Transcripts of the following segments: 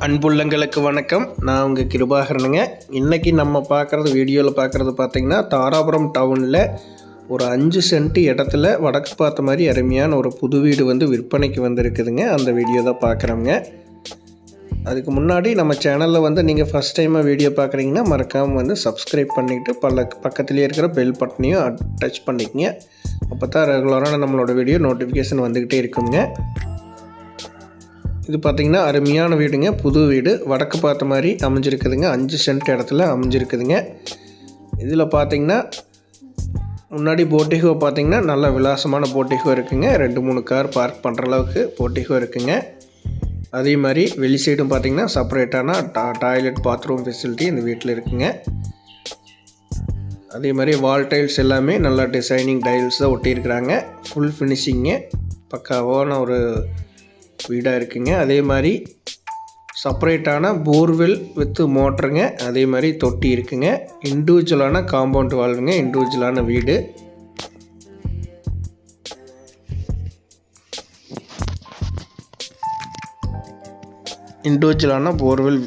அன்புள்ளங்களுக்கு வணக்கம். நான் உங்கள் கிருபாகரனுங்க. இன்றைக்கி நம்ம வீடியோவில் பார்க்குறது பார்த்திங்கன்னா, தாராபுரம் டவுனில் ஒரு 5 சென்ட் இடத்துல வடக்கு பார்த்த மாதிரி அருமையான ஒரு புது வீடு விற்பனைக்கு வந்திருக்குதுங்க. அந்த வீடியோ தான் பார்க்குறோங்க. அதுக்கு முன்னாடி நம்ம சேனலில் நீங்கள் ஃபஸ்ட் டைமாக வீடியோ பார்க்குறீங்கன்னா மறக்காமல் சப்ஸ்கிரைப் பண்ணிவிட்டு பக்கத்துலேயே இருக்கிற பெல் பட்டனையும் டச் பண்ணிக்கங்க. அப்போ தான் ரெகுலரான நம்மளோட வீடியோ நோட்டிஃபிகேஷன் வந்துக்கிட்டே இருக்குங்க. இது பார்த்திங்கன்னா அருமையான வீடுங்க. புது வீடு வடக்கு பார்த்த மாதிரி அமைஞ்சிருக்குதுங்க. 5 சென்ட் இடத்துல அமைஞ்சிருக்குதுங்க. இதில் பார்த்திங்கன்னா முன்னாடி போட்டிகோ பார்த்திங்கன்னா நல்ல விலாசமான போட்டிகோ இருக்குங்க. 2-3 கார் பார்க் பண்ணுற அளவுக்கு போட்டிகோ இருக்குங்க. அதே மாதிரி வெளி சைடும் பார்த்திங்கன்னா செப்பரேட்டான டாய்லெட் பாத்ரூம் ஃபெசிலிட்டி இந்த வீட்டில் இருக்குங்க. அதே மாதிரி வால் டைல்ஸ் எல்லாமே நல்லா டிசைனிங் டைல்ஸ் தான் ஒட்டியிருக்கிறாங்க. ஃபுல் ஃபினிஷிங்கு பக்காவான ஒரு வீடாக இருக்குங்க. அதே மாதிரி செப்பரேட்டான போர்வெல் வித் மோட்டருங்க. அதே மாதிரி தொட்டி இருக்குங்க. இண்டிவிஜுவலான காம்பவுண்ட் வால்வுங்க. இண்டிவிஜுவலான வீடு. இண்டிவிஜுவலான போர்வெல்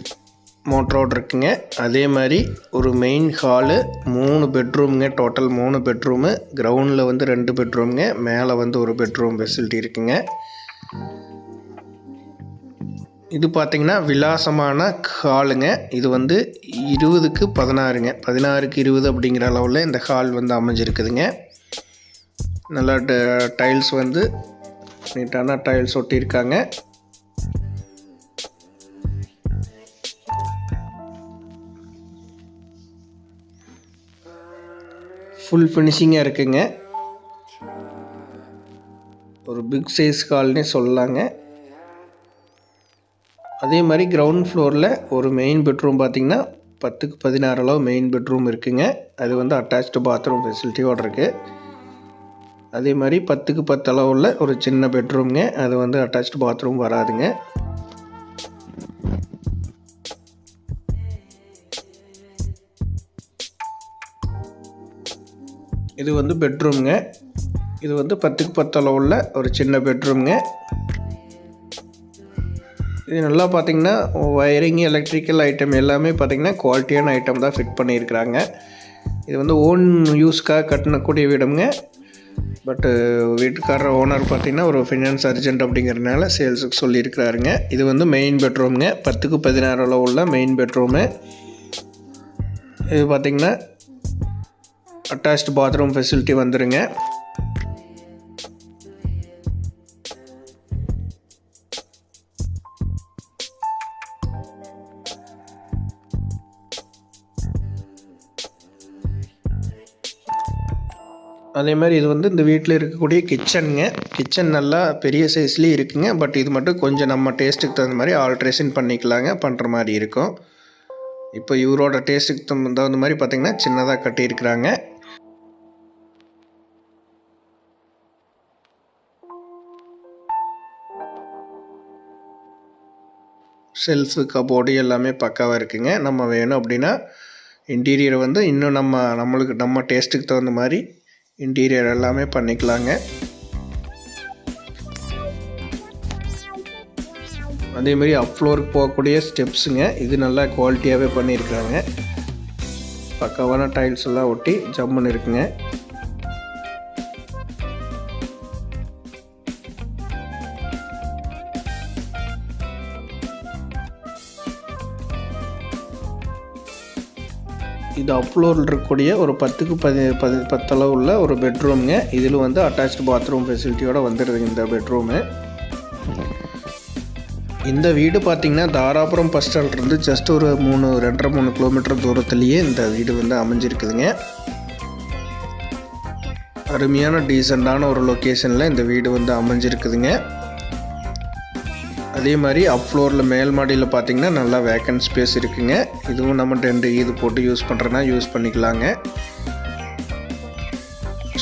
மோட்டரோடு இருக்குங்க. அதே மாதிரி ஒரு மெயின் ஹாலு, 3 பெட்ரூமுங்க. Total 3 bedroom. கிரவுண்டில் 2 பெட்ரூமுங்க. மேலே ஒரு பெட்ரூம் ஃபெசிலிட்டி இருக்குங்க. இது பார்த்திங்கன்னா விலாசமான ஹாலுங்க. இது 20க்கு 16ங்க. 16க்கு 20 அப்படிங்கிற அளவில் இந்த ஹால் அமைஞ்சிருக்குதுங்க. நல்லா டைல்ஸ் நீட்டான டைல்ஸ் ஒட்டியிருக்காங்க. ஃபுல் ஃபினிஷிங்காக இருக்குங்க. ஒரு பிக் சைஸ் ஹால்னே சொல்லலாங்க. அதே மாதிரி கிரவுண்ட் ஃப்ளோரில் ஒரு மெயின் பெட்ரூம் பார்த்திங்கன்னா 10க்கு 16 அளவு மெயின் பெட்ரூம் இருக்குங்க. அது அட்டாச்டு பாத்ரூம் ஃபெசிலிட்டியோடு இருக்குது. அதே மாதிரி 10க்கு 10 அளவுள்ள ஒரு சின்ன பெட்ரூம்ங்க. அது அட்டாச்டு பாத்ரூம் வராதுங்க. இது பெட்ரூம்ங்க. இது 10க்கு 10 அளவுள்ள ஒரு சின்ன பெட்ரூம்ங்க. இது நல்லா பார்த்திங்கன்னா வயரிங், எலக்ட்ரிக்கல் ஐட்டம் எல்லாமே பார்த்திங்கன்னா குவாலிட்டியான ஐட்டம் தான் ஃபிட் பண்ணியிருக்கிறாங்க. இது ஓன் யூஸ்க்காக கட்டணக்கூடிய வீடுங்க. பட்டு வீட்டுக்காரர் ஓனர் பார்த்திங்கன்னா ஒரு ஃபினான்ஸ் அர்ஜென்ட் அப்படிங்கிறதுனால சேல்ஸுக்கு சொல்லியிருக்கிறாருங்க. இது மெயின் பெட்ரூம்ங்க. 10க்கு 16 அளவு உள்ள மெயின் பெட்ரூமு. இது பார்த்திங்கன்னா அட்டாச்டு பாத்ரூம் ஃபெசிலிட்டி வந்துடுங்க. அதே மாதிரி இது இந்த வீட்டில் இருக்கக்கூடிய கிச்சனுங்க. கிச்சன் நல்லா பெரிய சைஸ்லேயே இருக்குங்க. பட் இது மட்டும் கொஞ்சம் நம்ம டேஸ்ட்டுக்கு தகுந்த மாதிரி ஆல்ட்ரேஷன் பண்ணிக்கலாங்க. பண்ணுற மாதிரி இருக்கும். இப்போ இவரோட டேஸ்ட்டுக்கு தகுந்த மாதிரி பார்த்திங்கன்னா சின்னதாக கட்டியிருக்கிறாங்க. செல்ஃபு, கபோர்டு எல்லாமே பக்காவாக இருக்குங்க. நம்ம வேணும் அப்படின்னா இன்டீரியர் இன்னும் நம்ம டேஸ்ட்டுக்கு தகுந்த மாதிரி இன்டீரியர் எல்லாமே பண்ணிக்கலாங்க. அதே மாதிரி அப் ஃப்ளோருக்கு போகக்கூடிய ஸ்டெப்ஸுங்க. இது நல்லா குவாலிட்டியாகவே பண்ணியிருக்கிறாங்க. பக்காவான டைல்ஸ் எல்லாம் ஒட்டி ஜம்முன்னு இருக்குங்க. இது அப்ளோரில் இருக்கக்கூடிய ஒரு 10க்கு 10 அளவு உள்ள ஒரு பெட்ரூம்ங்க. இதில் அட்டாச்டு பாத்ரூம் ஃபெசிலிட்டியோடு வந்துடுதுங்க இந்த பெட்ரூமு. இந்த வீடு பார்த்திங்கன்னா தாராபுரம் பஸ் ஸ்டாண்ட்லேருந்து ஜஸ்ட் ஒரு 2.5-3 கிலோமீட்டர் தூரத்துலேயே இந்த வீடு அமைஞ்சிருக்குதுங்க. அருமையான டீசெண்டான ஒரு லொக்கேஷனில் இந்த வீடு அமைஞ்சிருக்குதுங்க. அதே மாதிரி அப் ஃப்ளோரில் மேல் மாடியில் பார்த்திங்கன்னா நல்லா வேக்கன்ட் ஸ்பேஸ் இருக்குங்க. இதுவும் நம்ம டென்ட் இது போட்டு யூஸ் பண்ணுறேன்னா யூஸ் பண்ணிக்கலாங்க.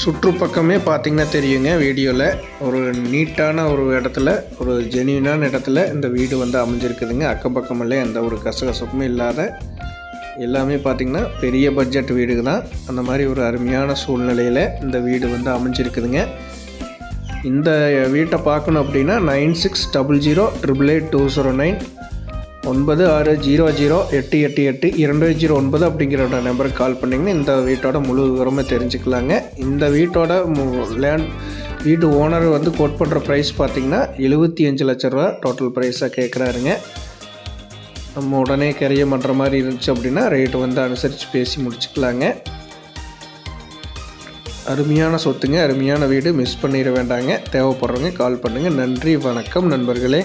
சுற்றுப்பக்கமே பார்த்திங்கன்னா தெரியுங்க வீடியோவில். ஒரு நீட்டான ஒரு இடத்துல, ஒரு ஜென்யூனான இடத்துல இந்த வீடு அமைஞ்சிருக்குதுங்க. அக்கம் பக்கமெல்லாம் எந்த ஒரு கசகசப்புமே இல்லாத எல்லாமே பார்த்திங்கன்னா பெரிய பட்ஜெட் வீடுங்க தான். அந்த மாதிரி ஒரு அருமையான சூழ்நிலையில் இந்த வீடு அமைஞ்சிருக்குதுங்க. இந்த வீட்டை பார்க்கணும் அப்படின்னா 9600888209 9600888209 அப்படிங்கிற நம்பருக்கு கால் பண்ணிங்கன்னா இந்த வீட்டோட முழு விவரமாக தெரிஞ்சுக்கலாங்க. இந்த வீட்டோட வீட்டு ஓனர் வந்து கோட் பண்ணுற ப்ரைஸ் பார்த்திங்கன்னா 75 லட்ச ரூபா டோட்டல் ப்ரைஸாக கேட்குறாருங்க. நம்ம உடனே கரையை பண்ணுற மாதிரி இருந்துச்சு அப்படின்னா ரேட்டு வந்து அனுசரித்து பேசி முடிச்சுக்கலாங்க. அருமையான சொத்துங்க, அருமையான வீடு, மிஸ் பண்ணிட வேண்டாங்க. தேவைப்படுறவங்க கால் பண்ணுங்கள். நன்றி, வணக்கம் நண்பர்களே.